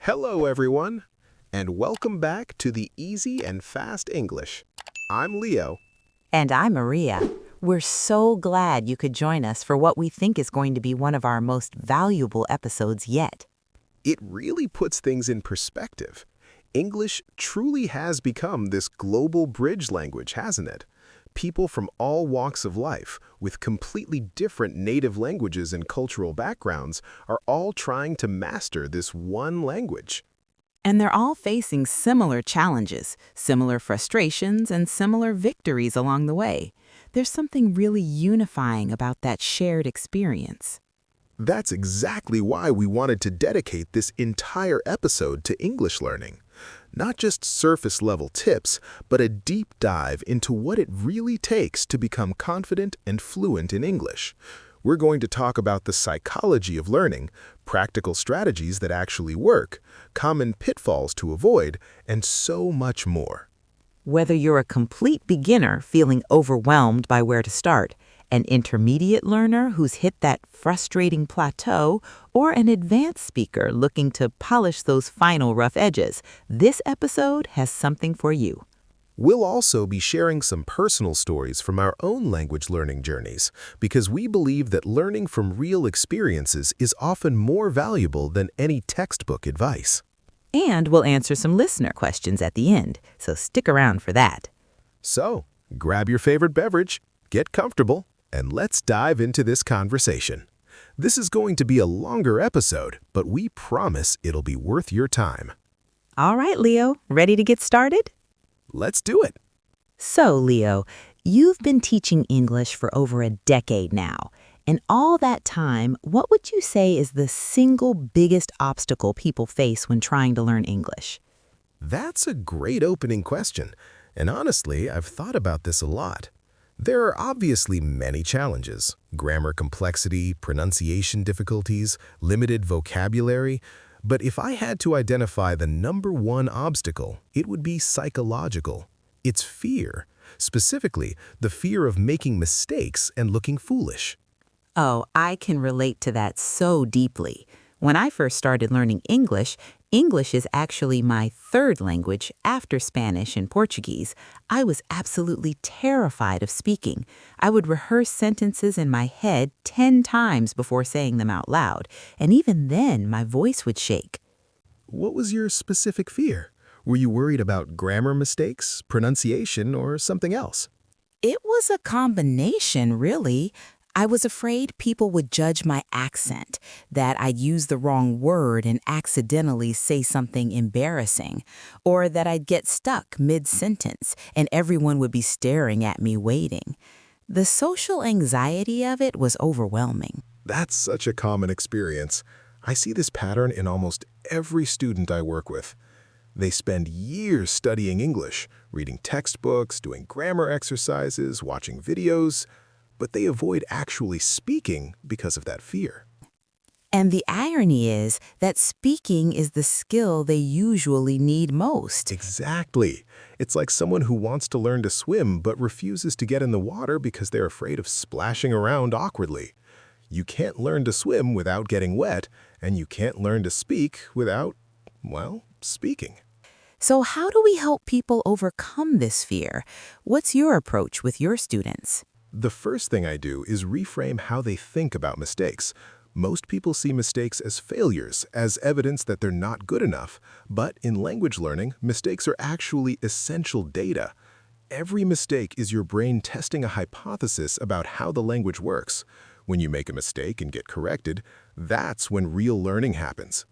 Hello, everyone, and welcome back to the Easy and Fast English. I'm Leo. And I'm Maria. We're so glad you could join us for what we think is going to be one of our most valuable episodes yet. It really puts things in perspective. English truly has become this global bridge language, hasn't it? People from all walks of life, with completely different native languages and cultural backgrounds, are all trying to master this one language. And they're all facing similar challenges, similar frustrations, and similar victories along the way. There's something really unifying about that shared experience. That's exactly why we wanted to dedicate this entire episode to English learning. Not just surface-level tips, but a deep dive into what it really takes to become confident and fluent in English. We're going to talk about the psychology of learning, practical strategies that actually work, common pitfalls to avoid, and so much more. Whether you're a complete beginner feeling overwhelmed by where to start, an intermediate learner who's hit that frustrating plateau, or an advanced speaker looking to polish those final rough edges, this episode has something for you. We'll also be sharing some personal stories from our own language learning journeys, because we believe that learning from real experiences is often more valuable than any textbook advice. And we'll answer some listener questions at the end, so stick around for that. So, grab your favorite beverage, get comfortable, and let's dive into this conversation. This is going to be a longer episode, but we promise it'll be worth your time. All right, Leo, ready to get started? Let's do it. So, Leo, you've been teaching English for over a decade now. In all that time, what would you say is the single biggest obstacle people face when trying to learn English? That's a great opening question, and honestly, I've thought about this a lot. There are obviously many challenges: grammar complexity, pronunciation difficulties, limited vocabulary. But if I had to identify the number one obstacle, it would be psychological. It's fear, specifically the fear of making mistakes and looking foolish. Oh, I can relate to that so deeply. When I first started learning English is actually my third language after Spanish and Portuguese. I was absolutely terrified of speaking. I would rehearse sentences in my head 10 times before saying them out loud, and even then my voice would shake. What was your specific fear? Were you worried about grammar mistakes, pronunciation, or something else? It was a combination, really. I was afraid people would judge my accent, that I'd use the wrong word and accidentally say something embarrassing, or that I'd get stuck mid-sentence and everyone would be staring at me waiting. The social anxiety of it was overwhelming. That's such a common experience. I see this pattern in almost every student I work with. They spend years studying English, reading textbooks, doing grammar exercises, watching videos, but they avoid actually speaking because of that fear. And the irony is that speaking is the skill they usually need most. Exactly. It's like someone who wants to learn to swim but refuses to get in the water because they're afraid of splashing around awkwardly. You can't learn to swim without getting wet, and you can't learn to speak without, well, speaking. So how do we help people overcome this fear? What's your approach with your students? The first thing I do is reframe how they think about mistakes. Most people see mistakes as failures, as evidence that they're not good enough. But in language learning, mistakes are actually essential data. Every mistake is your brain testing a hypothesis about how the language works. When you make a mistake and get corrected, that's when real learning happens.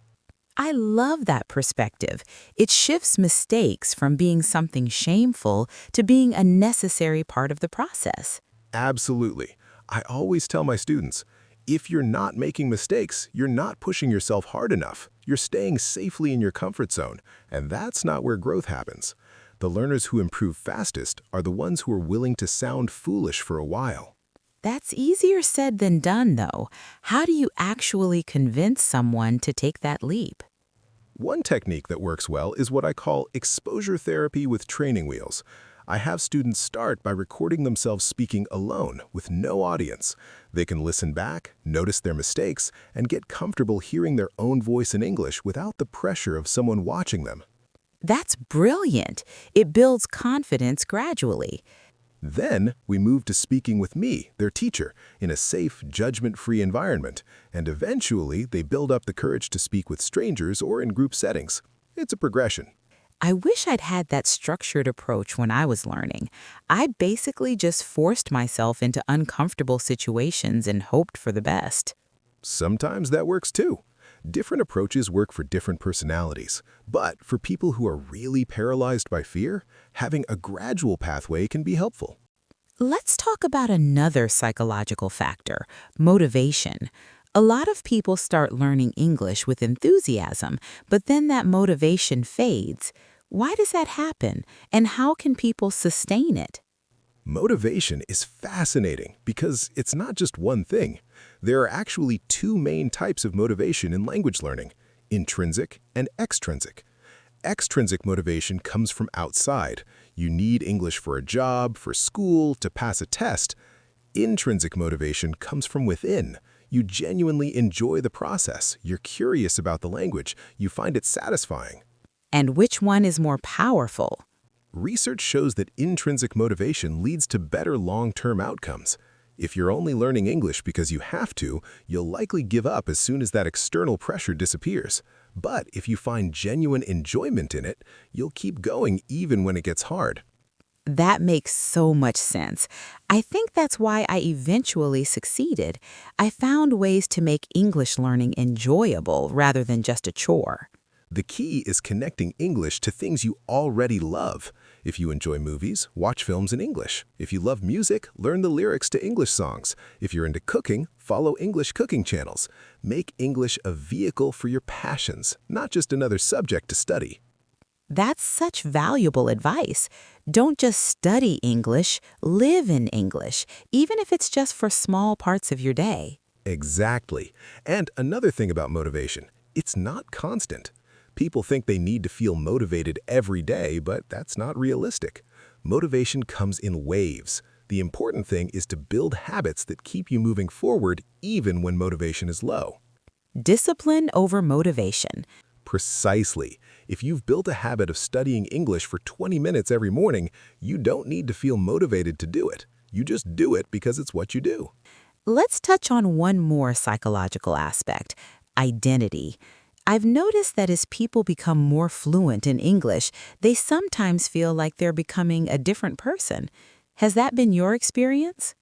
I love that perspective. It shifts mistakes from being something shameful to being a necessary part of the process. Absolutely. I always tell my students, if you're not making mistakes, you're not pushing yourself hard enough. You're staying safely in your comfort zone, and that's not where growth happens. The learners who improve fastest are the ones who are willing to sound foolish for a while. That's easier said than done, though. How do you actually convince someone to take that leap? One technique that works well is what I call exposure therapy with training wheels. I have students start by recording themselves speaking alone with no audience. They can listen back, notice their mistakes, and get comfortable hearing their own voice in English without the pressure of someone watching them. That's brilliant. It builds confidence gradually. Then we move to speaking with me, their teacher, in a safe, judgment-free environment, and eventually they build up the courage to speak with strangers or in group settings. It's a progression. I wish I'd had that structured approach when I was learning. I basically just forced myself into uncomfortable situations and hoped for the best. Sometimes that works too. Different approaches work for different personalities, but for people who are really paralyzed by fear, having a gradual pathway can be helpful. Let's talk about another psychological factor, motivation. A lot of people start learning English with enthusiasm, but then that motivation fades. Why does that happen, and how can people sustain it? Motivation is fascinating because it's not just one thing. There are actually two main types of motivation in language learning: intrinsic and extrinsic. Extrinsic motivation comes from outside. You need English for a job, for school, to pass a test. Intrinsic motivation comes from within. You genuinely enjoy the process. You're curious about the language. You find it satisfying. And which one is more powerful? Research shows that intrinsic motivation leads to better long-term outcomes. If you're only learning English because you have to, you'll likely give up as soon as that external pressure disappears. But if you find genuine enjoyment in it, you'll keep going even when it gets hard. That makes so much sense. I think that's why I eventually succeeded. I found ways to make English learning enjoyable rather than just a chore. The key is connecting English to things you already love. If you enjoy movies, watch films in English. If you love music, learn the lyrics to English songs. If you're into cooking, follow English cooking channels. Make English a vehicle for your passions, not just another subject to study. That's such valuable advice. Don't just study English, live in English, even if it's just for small parts of your day. Exactly. And another thing about motivation, it's not constant. People think they need to feel motivated every day, but that's not realistic. Motivation comes in waves. The important thing is to build habits that keep you moving forward even when motivation is low. Discipline over motivation. Precisely. If you've built a habit of studying English for 20 minutes every morning, you don't need to feel motivated to do it. You just do it because it's what you do. Let's touch on one more psychological aspect, identity. I've noticed that as people become more fluent in English, they sometimes feel like they're becoming a different person. Has that been your experience?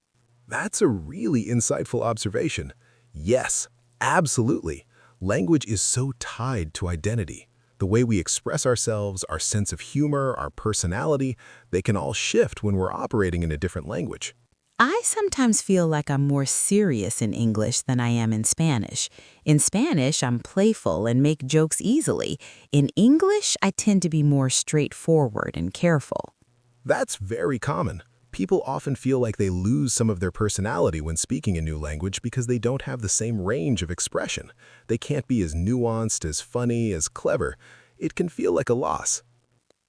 That's a really insightful observation. Yes, absolutely. Language is so tied to identity. The way we express ourselves, our sense of humor, our personality, they can all shift when we're operating in a different language. I sometimes feel like I'm more serious in English than I am in Spanish. In Spanish, I'm playful and make jokes easily. In English, I tend to be more straightforward and careful. That's very common. People often feel like they lose some of their personality when speaking a new language because they don't have the same range of expression. They can't be as nuanced, as funny, as clever. It can feel like a loss.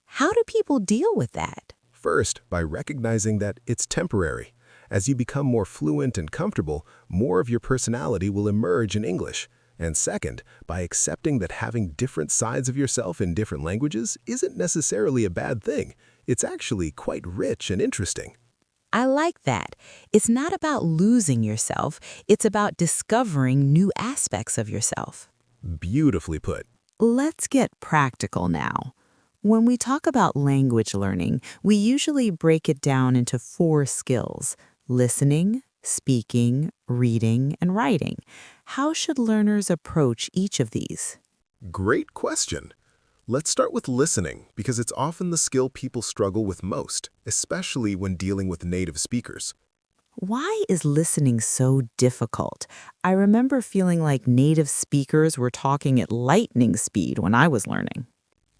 How do people deal with that? First, by recognizing that it's temporary. As you become more fluent and comfortable, more of your personality will emerge in English. And second, by accepting that having different sides of yourself in different languages isn't necessarily a bad thing. It's actually quite rich and interesting. I like that. It's not about losing yourself, it's about discovering new aspects of yourself. Beautifully put. Let's get practical now. When we talk about language learning, we usually break it down into 4 skills: listening, speaking, reading, and writing. How should learners approach each of these? Great question. Let's start with listening, because it's often the skill people struggle with most, especially when dealing with native speakers. Why is listening so difficult? I remember feeling like native speakers were talking at lightning speed when I was learning.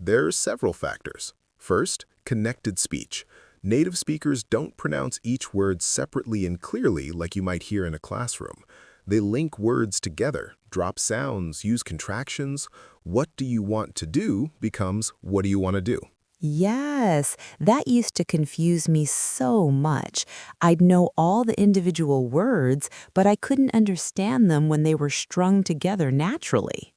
There are several factors. First, connected speech. Native speakers don't pronounce each word separately and clearly like you might hear in a classroom. They link words together, drop sounds, use contractions. What do you want to do becomes what do you want to do? Yes, that used to confuse me so much. I'd know all the individual words, but I couldn't understand them when they were strung together naturally.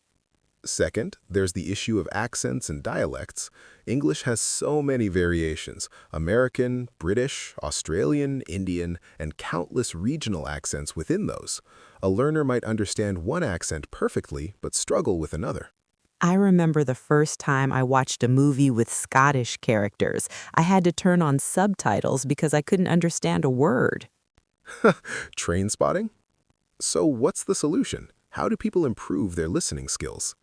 Second, there's the issue of accents and dialects. English has so many variations: American, British, Australian, Indian, and countless regional accents within those. A learner might understand one accent perfectly, but struggle with another. I remember the first time I watched a movie with Scottish characters. I had to turn on subtitles because I couldn't understand a word. Train spotting? So what's the solution? How do people improve their listening skills?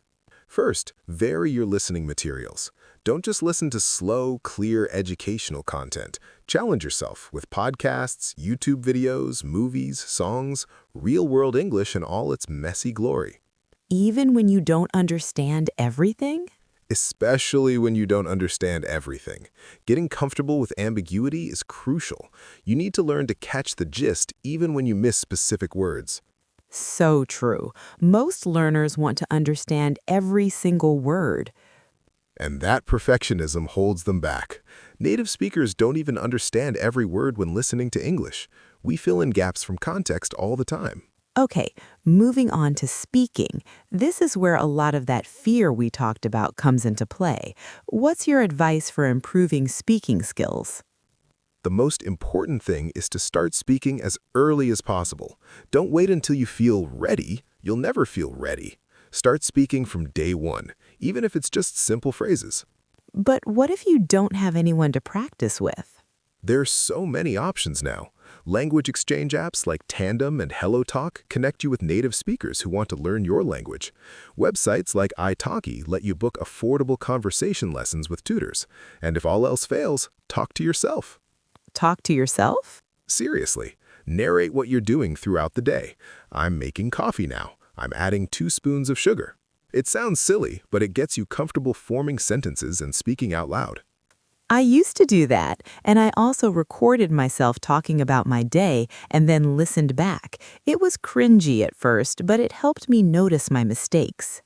First, vary your listening materials. Don't just listen to slow, clear educational content. Challenge yourself with podcasts, YouTube videos, movies, songs, real-world English in all its messy glory. Even when you don't understand everything? Especially when you don't understand everything. Getting comfortable with ambiguity is crucial. You need to learn to catch the gist even when you miss specific words. So true. Most learners want to understand every single word. And that perfectionism holds them back. Native speakers don't even understand every word when listening to English. We fill in gaps from context all the time. Okay, moving on to speaking. This is where a lot of that fear we talked about comes into play. What's your advice for improving speaking skills? The most important thing is to start speaking as early as possible. Don't wait until you feel ready. You'll never feel ready. Start speaking from day one, even if it's just simple phrases. But what if you don't have anyone to practice with? There's so many options now. Language exchange apps like Tandem and HelloTalk connect you with native speakers who want to learn your language. Websites like italki let you book affordable conversation lessons with tutors. And if all else fails, talk to yourself. Talk to yourself? Seriously, narrate what you're doing throughout the day. I'm making coffee now. I'm adding 2 spoons of sugar. It sounds silly, but it gets you comfortable forming sentences and speaking out loud. I used to do that, and I also recorded myself talking about my day and then listened back. It was cringy at first, but it helped me notice my mistakes.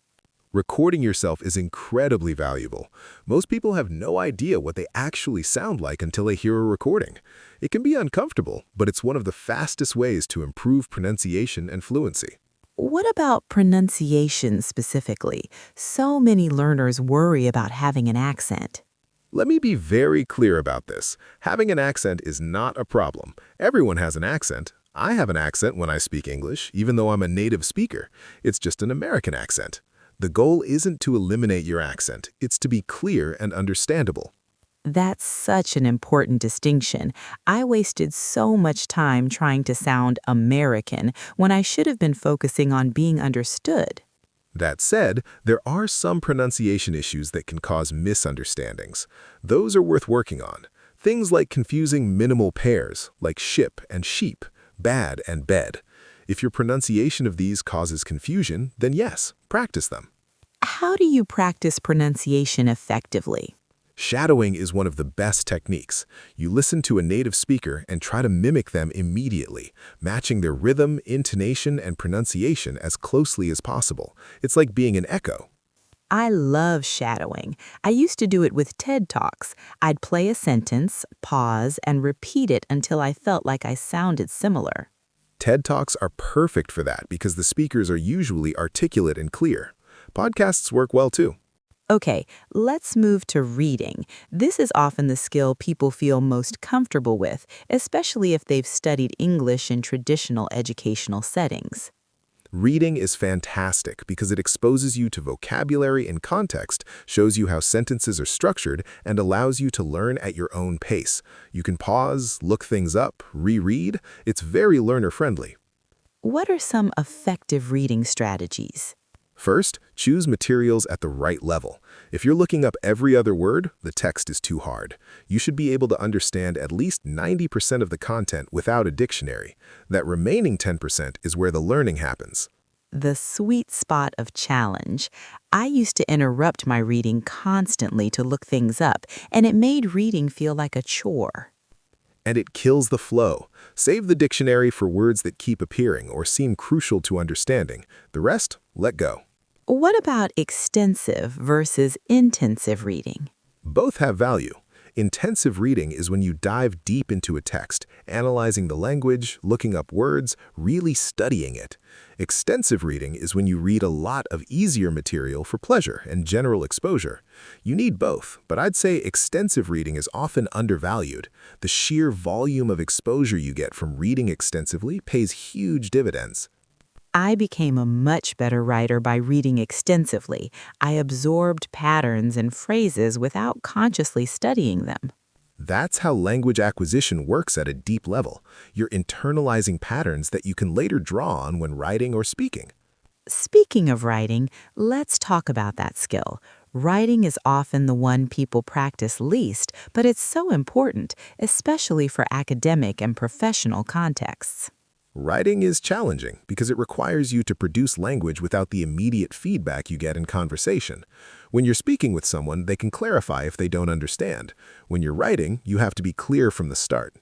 Recording yourself is incredibly valuable. Most people have no idea what they actually sound like until they hear a recording. It can be uncomfortable, but it's one of the fastest ways to improve pronunciation and fluency. What about pronunciation specifically? So many learners worry about having an accent. Let me be very clear about this. Having an accent is not a problem. Everyone has an accent. I have an accent when I speak English, even though I'm a native speaker. It's just an American accent. The goal isn't to eliminate your accent. It's to be clear and understandable. That's such an important distinction. I wasted so much time trying to sound American when I should have been focusing on being understood. That said, there are some pronunciation issues that can cause misunderstandings. Those are worth working on. Things like confusing minimal pairs, like ship and sheep, bad and bed. If your pronunciation of these causes confusion, then yes, practice them. How do you practice pronunciation effectively? Shadowing is one of the best techniques. You listen to a native speaker and try to mimic them immediately, matching their rhythm, intonation, and pronunciation as closely as possible. It's like being an echo. I love shadowing. I used to do it with TED Talks. I'd play a sentence, pause, and repeat it until I felt like I sounded similar. TED Talks are perfect for that because the speakers are usually articulate and clear. Podcasts work well too. Okay, let's move to reading. This is often the skill people feel most comfortable with, especially if they've studied English in traditional educational settings. Reading is fantastic because it exposes you to vocabulary and context, shows you how sentences are structured, and allows you to learn at your own pace. You can pause, look things up, reread. It's very learner-friendly. What are some effective reading strategies? First, choose materials at the right level. If you're looking up every other word, the text is too hard. You should be able to understand at least 90% of the content without a dictionary. That remaining 10% is where the learning happens. The sweet spot of challenge. I used to interrupt my reading constantly to look things up, and it made reading feel like a chore. And it kills the flow. Save the dictionary for words that keep appearing or seem crucial to understanding. The rest, let go. What about extensive versus intensive reading? Both have value. Intensive reading is when you dive deep into a text, analyzing the language, looking up words, really studying it. Extensive reading is when you read a lot of easier material for pleasure and general exposure. You need both, but I'd say extensive reading is often undervalued. The sheer volume of exposure you get from reading extensively pays huge dividends. I became a much better writer by reading extensively. I absorbed patterns and phrases without consciously studying them. That's how language acquisition works at a deep level. You're internalizing patterns that you can later draw on when writing or speaking. Speaking of writing, let's talk about that skill. Writing is often the one people practice least, but it's so important, especially for academic and professional contexts. Writing is challenging because it requires you to produce language without the immediate feedback you get in conversation. When you're speaking with someone, they can clarify if they don't understand. When you're writing, you have to be clear from the start.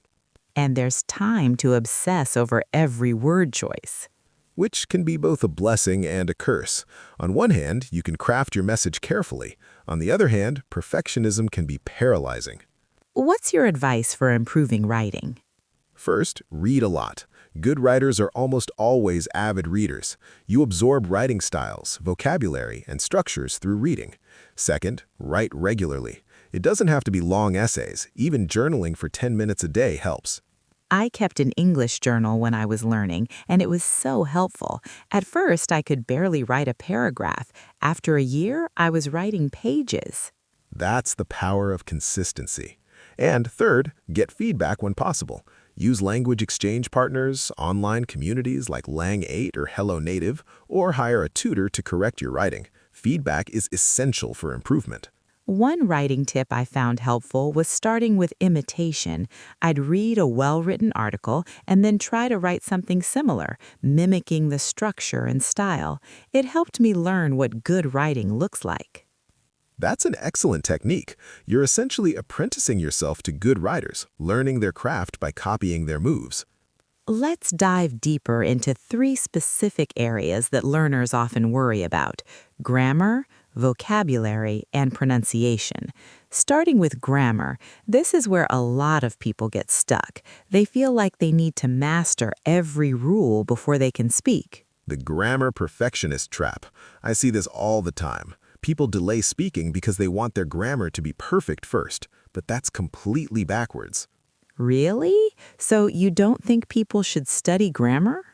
And there's time to obsess over every word choice. Which can be both a blessing and a curse. On one hand, you can craft your message carefully. On the other hand, perfectionism can be paralyzing. What's your advice for improving writing? First, read a lot. Good writers are almost always avid readers. You absorb writing styles, vocabulary, and structures through reading. Second, write regularly. It doesn't have to be long essays. Even journaling for 10 minutes a day helps. I kept an English journal when I was learning, and it was so helpful. At first, I could barely write a paragraph. After a year, I was writing pages. That's the power of consistency. And third, get feedback when possible. Use language exchange partners, online communities like Lang8 or Hello Native, or hire a tutor to correct your writing. Feedback is essential for improvement. One writing tip I found helpful was starting with imitation. I'd read a well-written article and then try to write something similar, mimicking the structure and style. It helped me learn what good writing looks like. That's an excellent technique. You're essentially apprenticing yourself to good writers, learning their craft by copying their moves. Let's dive deeper into 3 specific areas that learners often worry about: grammar, vocabulary, and pronunciation. Starting with grammar, this is where a lot of people get stuck. They feel like they need to master every rule before they can speak. The grammar perfectionist trap. I see this all the time. People delay speaking because they want their grammar to be perfect first, but that's completely backwards. Really? So you don't think people should study grammar?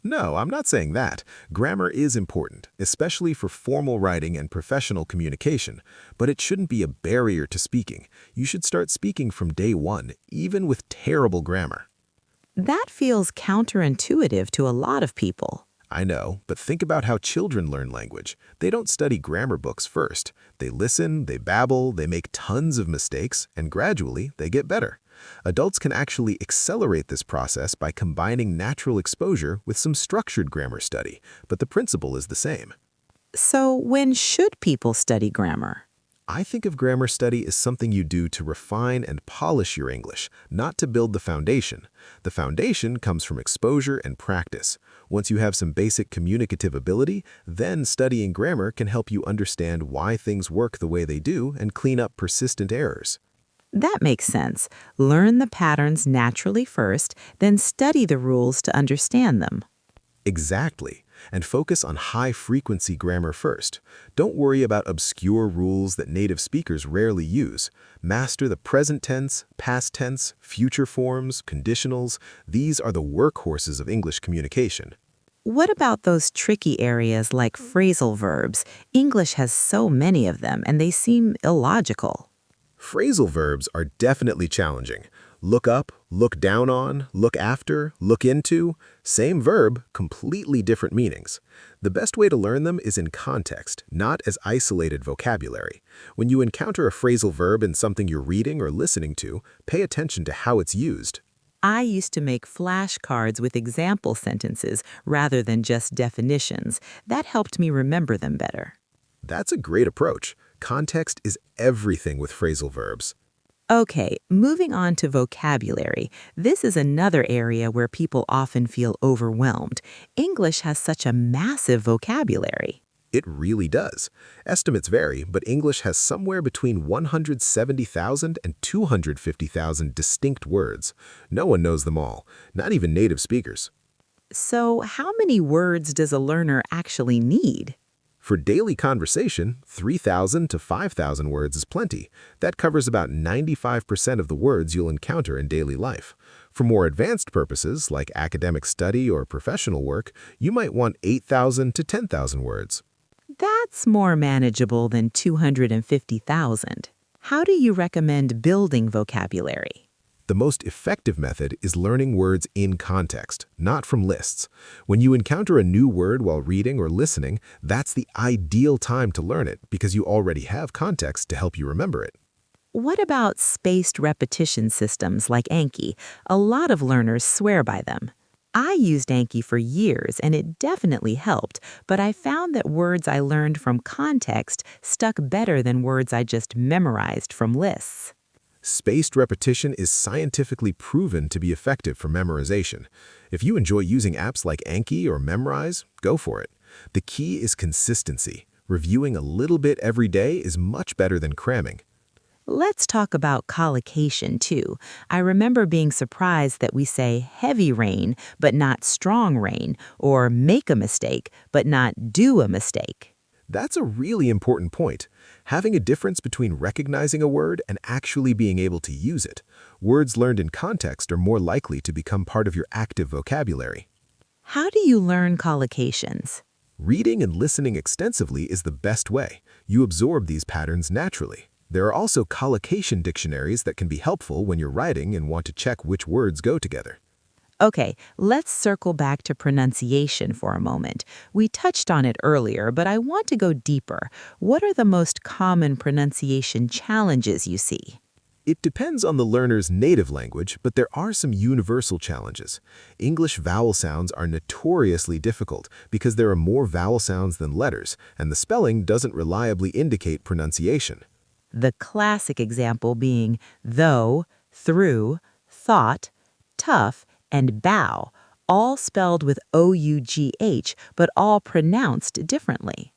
No, I'm not saying that. Grammar is important, especially for formal writing and professional communication, but it shouldn't be a barrier to speaking. You should start speaking from day one, even with terrible grammar. That feels counterintuitive to a lot of people. I know, but think about how children learn language. They don't study grammar books first. They listen, they babble, they make tons of mistakes, and gradually they get better. Adults can actually accelerate this process by combining natural exposure with some structured grammar study, but the principle is the same. So when should people study grammar? I think of grammar study as something you do to refine and polish your English, not to build the foundation. The foundation comes from exposure and practice. Once you have some basic communicative ability, then studying grammar can help you understand why things work the way they do and clean up persistent errors. That makes sense. Learn the patterns naturally first, then study the rules to understand them. Exactly. And focus on high-frequency grammar first. Don't worry about obscure rules that native speakers rarely use. Master the present tense, past tense, future forms, conditionals. These are the workhorses of English communication. What about those tricky areas like phrasal verbs? English has so many of them, and they seem illogical. Phrasal verbs are definitely challenging. Look up, look down on, look after, look into. Same verb, completely different meanings. The best way to learn them is in context, not as isolated vocabulary. When you encounter a phrasal verb in something you're reading or listening to, pay attention to how it's used. I used to make flashcards with example sentences rather than just definitions. That helped me remember them better. That's a great approach. Context is everything with phrasal verbs. Okay, moving on to vocabulary. This is another area where people often feel overwhelmed. English has such a massive vocabulary. It really does. Estimates vary, but English has somewhere between 170,000 and 250,000 distinct words. No one knows them all, not even native speakers. So, how many words does a learner actually need? For daily conversation, 3,000 to 5,000 words is plenty. That covers about 95% of the words you'll encounter in daily life. For more advanced purposes, like academic study or professional work, you might want 8,000 to 10,000 words. That's more manageable than 250,000. How do you recommend building vocabulary? The most effective method is learning words in context, not from lists. When you encounter a new word while reading or listening, that's the ideal time to learn it because you already have context to help you remember it. What about spaced repetition systems like Anki? A lot of learners swear by them. I used Anki for years and it definitely helped, but I found that words I learned from context stuck better than words I just memorized from lists. Spaced repetition is scientifically proven to be effective for memorization. If you enjoy using apps like Anki or Memrise, go for it. The key is consistency. Reviewing a little bit every day is much better than cramming. Let's talk about collocation, too. I remember being surprised that we say heavy rain, but not strong rain, or make a mistake, but not do a mistake. That's a really important point. Having a difference between recognizing a word and actually being able to use it. Words learned in context are more likely to become part of your active vocabulary. How do you learn collocations? Reading and listening extensively is the best way. You absorb these patterns naturally. There are also collocation dictionaries that can be helpful when you're writing and want to check which words go together. Okay, let's circle back to pronunciation for a moment. We touched on it earlier, but I want to go deeper. What are the most common pronunciation challenges you see? It depends on the learner's native language, but there are some universal challenges. English vowel sounds are notoriously difficult because there are more vowel sounds than letters, and the spelling doesn't reliably indicate pronunciation. The classic example being though, through, thought, tough, and bow, all spelled with O-U-G-H, but all pronounced differently.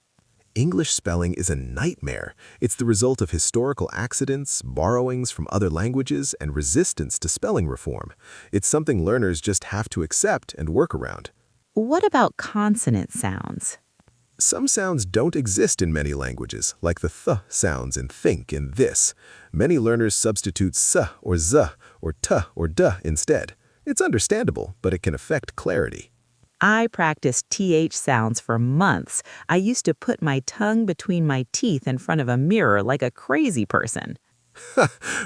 English spelling is a nightmare. It's the result of historical accidents, borrowings from other languages, and resistance to spelling reform. It's something learners just have to accept and work around. What about consonant sounds? Some sounds don't exist in many languages, like the th sounds in think and this. Many learners substitute s or z or t or d instead. It's understandable, but it can affect clarity. I practiced TH sounds for months. I used to put my tongue between my teeth in front of a mirror like a crazy person.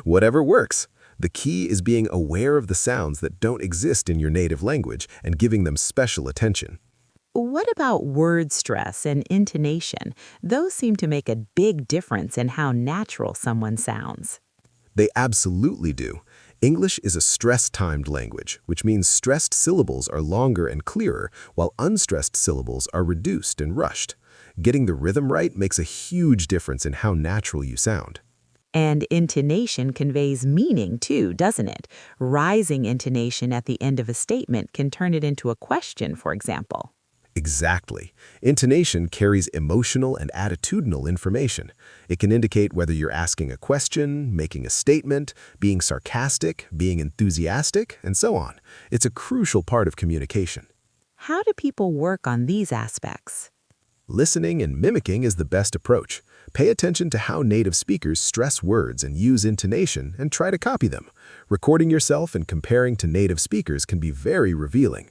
Whatever works. The key is being aware of the sounds that don't exist in your native language and giving them special attention. What about word stress and intonation? Those seem to make a big difference in how natural someone sounds. They absolutely do. English is a stress-timed language, which means stressed syllables are longer and clearer, while unstressed syllables are reduced and rushed. Getting the rhythm right makes a huge difference in how natural you sound. And intonation conveys meaning too, doesn't it? Rising intonation at the end of a statement can turn it into a question, for example. Exactly. Intonation carries emotional and attitudinal information. It can indicate whether you're asking a question, making a statement, being sarcastic, being enthusiastic, and so on. It's a crucial part of communication. How do people work on these aspects? Listening and mimicking is the best approach. Pay attention to how native speakers stress words and use intonation and try to copy them. Recording yourself and comparing to native speakers can be very revealing.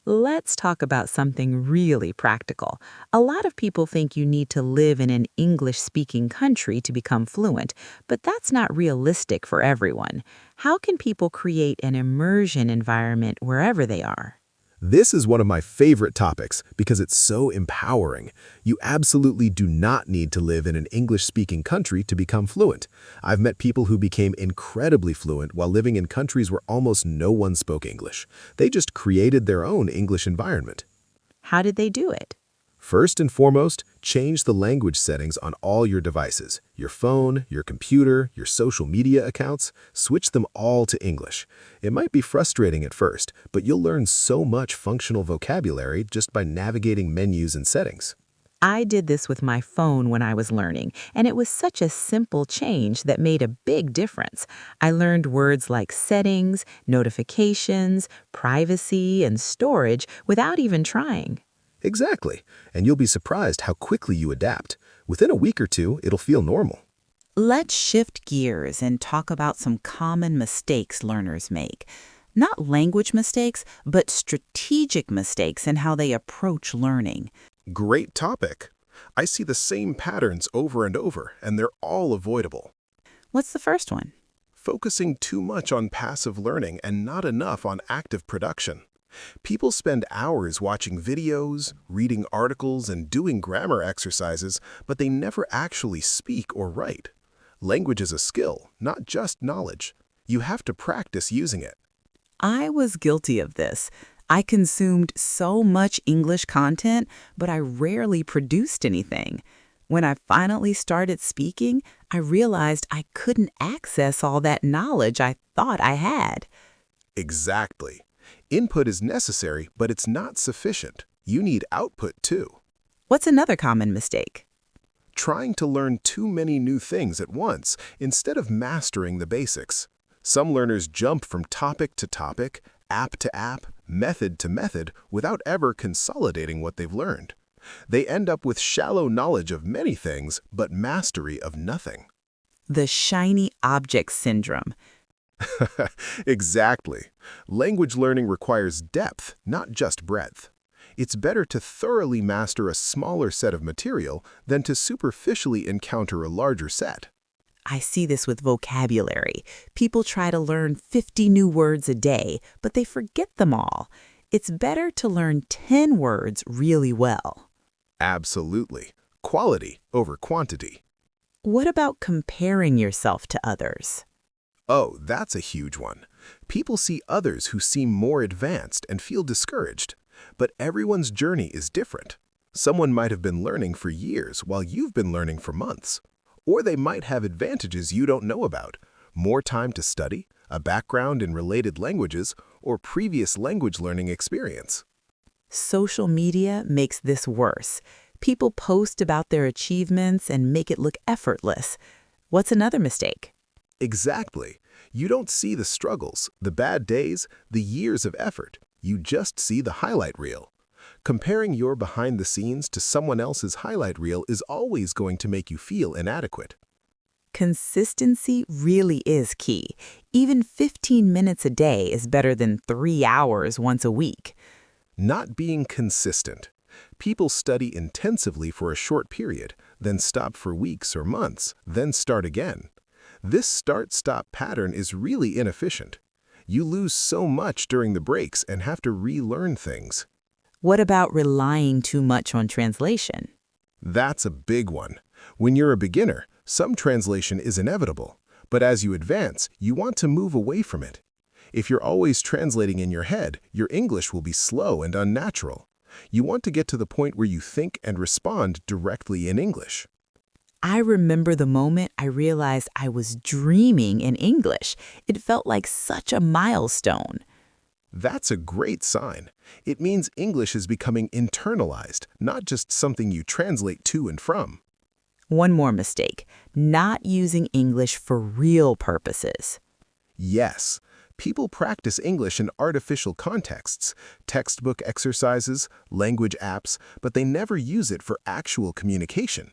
Let's talk about something really practical. A lot of people think you need to live in an English-speaking country to become fluent, but that's not realistic for everyone. How can people create an immersion environment wherever they are? This is one of my favorite topics because it's so empowering. You absolutely do not need to live in an English-speaking country to become fluent. I've met people who became incredibly fluent while living in countries where almost no one spoke English. They just created their own English environment. How did they do it? First and foremost, change the language settings on all your devices. Your phone, your computer, your social media accounts, switch them all to English. It might be frustrating at first, but you'll learn so much functional vocabulary just by navigating menus and settings. I did this with my phone when I was learning, and it was such a simple change that made a big difference. I learned words like settings, notifications, privacy, and storage without even trying. Exactly, and you'll be surprised how quickly you adapt. Within a week or two, it'll feel normal. Let's shift gears and talk about some common mistakes learners make. Not language mistakes, but strategic mistakes in how they approach learning. Great topic. I see the same patterns over and over, and they're all avoidable. What's the first one? Focusing too much on passive learning and not enough on active production. People spend hours watching videos, reading articles, and doing grammar exercises, but they never actually speak or write. Language is a skill, not just knowledge. You have to practice using it. I was guilty of this. I consumed so much English content, but I rarely produced anything. When I finally started speaking, I realized I couldn't access all that knowledge I thought I had. Exactly. Input is necessary, but it's not sufficient. You need output too. What's another common mistake? Trying to learn too many new things at once instead of mastering the basics. Some learners jump from topic to topic, app to app, method to method without ever consolidating what they've learned. They end up with shallow knowledge of many things, but mastery of nothing. The shiny object syndrome. Exactly. Language learning requires depth, not just breadth. It's better to thoroughly master a smaller set of material than to superficially encounter a larger set. I see this with vocabulary. People try to learn 50 new words a day, but they forget them all. It's better to learn 10 words really well. Absolutely. Quality over quantity. What about comparing yourself to others? Oh, that's a huge one. People see others who seem more advanced and feel discouraged. But everyone's journey is different. Someone might have been learning for years while you've been learning for months. Or they might have advantages you don't know about, more time to study, a background in related languages, or previous language learning experience. Social media makes this worse. People post about their achievements and make it look effortless. What's another mistake? Exactly. You don't see the struggles, the bad days, the years of effort. You just see the highlight reel. Comparing your behind the scenes to someone else's highlight reel is always going to make you feel inadequate. Consistency really is key. Even 15 minutes a day is better than 3 hours once a week. Not being consistent. People study intensively for a short period, then stop for weeks or months, then start again. This start-stop pattern is really inefficient. You lose so much during the breaks and have to relearn things. What about relying too much on translation? That's a big one. When you're a beginner, some translation is inevitable, but as you advance, you want to move away from it. If you're always translating in your head, your English will be slow and unnatural. You want to get to the point where you think and respond directly in English. I remember the moment I realized I was dreaming in English. It felt like such a milestone. That's a great sign. It means English is becoming internalized, not just something you translate to and from. One more mistake, not using English for real purposes. Yes, people practice English in artificial contexts, textbook exercises, language apps, but they never use it for actual communication.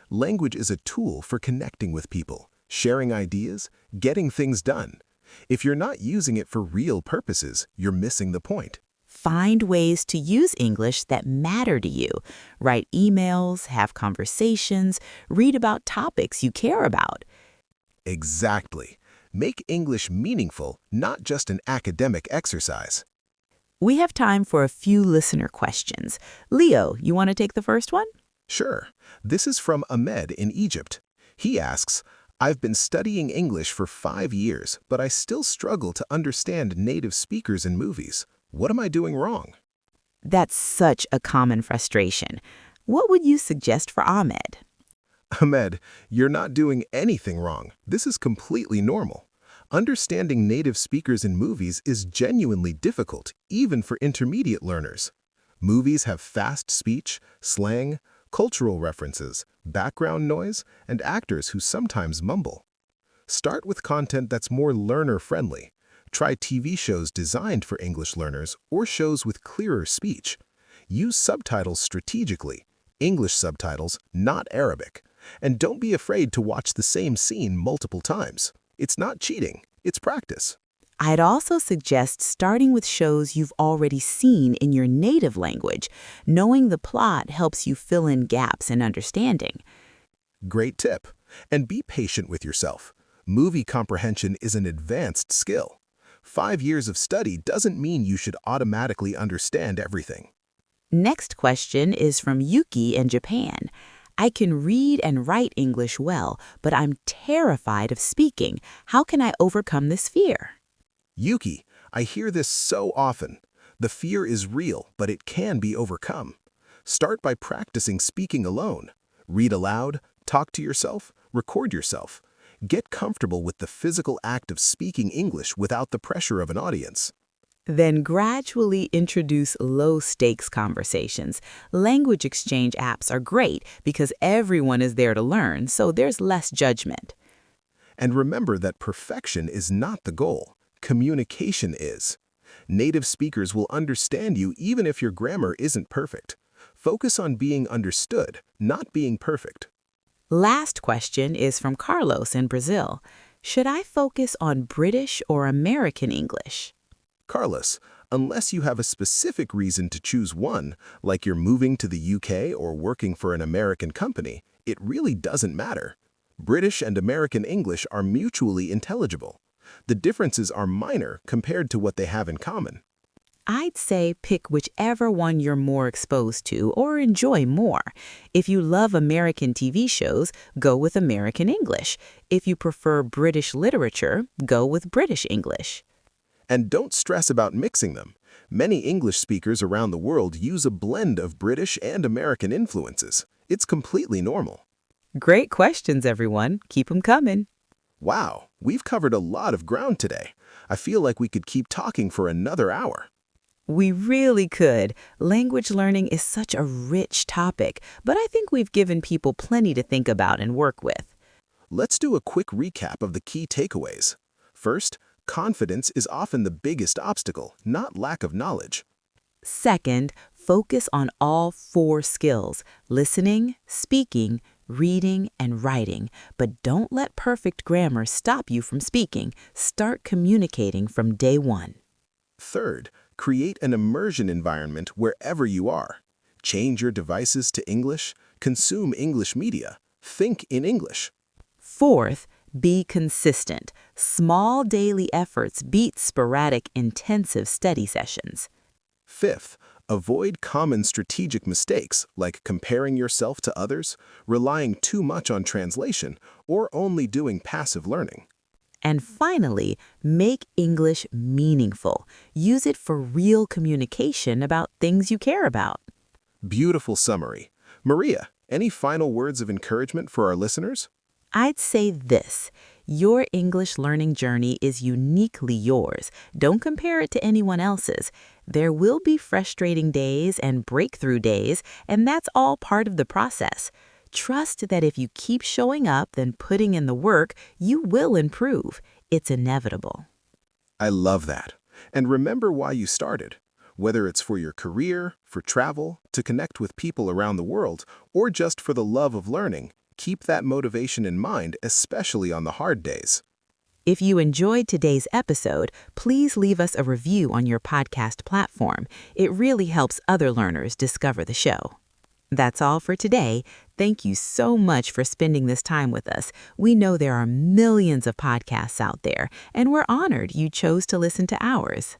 Language is a tool for connecting with people, sharing ideas, getting things done. If you're not using it for real purposes, you're missing the point. Find ways to use English that matter to you. Write emails, have conversations, read about topics you care about. Exactly. Make English meaningful, not just an academic exercise. We have time for a few listener questions. Leo, you want to take the first one? Sure. This is from Ahmed in Egypt. He asks, I've been studying English for 5 years, but I still struggle to understand native speakers in movies. What am I doing wrong? That's such a common frustration. What would you suggest for Ahmed? Ahmed, you're not doing anything wrong. This is completely normal. Understanding native speakers in movies is genuinely difficult, even for intermediate learners. Movies have fast speech, slang, cultural references, background noise, and actors who sometimes mumble. Start with content that's more learner-friendly. Try TV shows designed for English learners or shows with clearer speech. Use subtitles strategically, English subtitles, not Arabic. And don't be afraid to watch the same scene multiple times. It's not cheating, it's practice. I'd also suggest starting with shows you've already seen in your native language. Knowing the plot helps you fill in gaps in understanding. Great tip. And be patient with yourself. Movie comprehension is an advanced skill. 5 years of study doesn't mean you should automatically understand everything. Next question is from Yuki in Japan. I can read and write English well, but I'm terrified of speaking. How can I overcome this fear? Yuki, I hear this so often. The fear is real, but it can be overcome. Start by practicing speaking alone. Read aloud, talk to yourself, record yourself. Get comfortable with the physical act of speaking English without the pressure of an audience. Then gradually introduce low-stakes conversations. Language exchange apps are great because everyone is there to learn, so there's less judgment. And remember that perfection is not the goal. Communication is. Native speakers will understand you even if your grammar isn't perfect. Focus on being understood, not being perfect. Last question is from Carlos in Brazil. Should I focus on British or American English? Carlos, unless you have a specific reason to choose one, like you're moving to the UK or working for an American company, it really doesn't matter. British and American English are mutually intelligible. The differences are minor compared to what they have in common. I'd say pick whichever one you're more exposed to or enjoy more. If you love American TV shows, go with American English. If you prefer British literature, go with British English. And don't stress about mixing them. Many English speakers around the world use a blend of British and American influences. It's completely normal. Great questions, everyone. Keep them coming. Wow, we've covered a lot of ground today. I feel like we could keep talking for another hour. We really could. Language learning is such a rich topic, but I think we've given people plenty to think about and work with. Let's do a quick recap of the key takeaways. First, confidence is often the biggest obstacle, not lack of knowledge. Second, focus on all 4 skills: listening, speaking, reading, and writing. But don't let perfect grammar stop you from speaking. Start communicating from day 1. Third, create an immersion environment wherever you are. Change your devices to English, consume English media, think in English. Fourth, be consistent. Small daily efforts beat sporadic, intensive study sessions. Fifth, avoid common strategic mistakes like comparing yourself to others, relying too much on translation, or only doing passive learning. And finally, make English meaningful. Use it for real communication about things you care about. Beautiful summary. Maria, any final words of encouragement for our listeners? I'd say this: your English learning journey is uniquely yours. Don't compare it to anyone else's. There will be frustrating days and breakthrough days, and that's all part of the process. Trust that if you keep showing up and putting in the work, you will improve. It's inevitable. I love that. And remember why you started. Whether it's for your career, for travel, to connect with people around the world, or just for the love of learning, keep that motivation in mind, especially on the hard days. If you enjoyed today's episode, please leave us a review on your podcast platform. It really helps other learners discover the show. That's all for today. Thank you so much for spending this time with us. We know there are millions of podcasts out there, and we're honored you chose to listen to ours.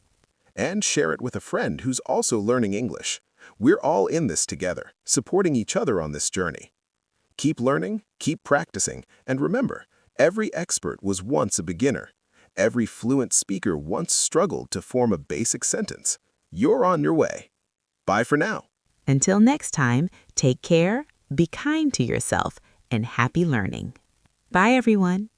And share it with a friend who's also learning English. We're all in this together, supporting each other on this journey. Keep learning, keep practicing, and remember, every expert was once a beginner. Every fluent speaker once struggled to form a basic sentence. You're on your way. Bye for now. Until next time, take care, be kind to yourself, and happy learning. Bye, everyone.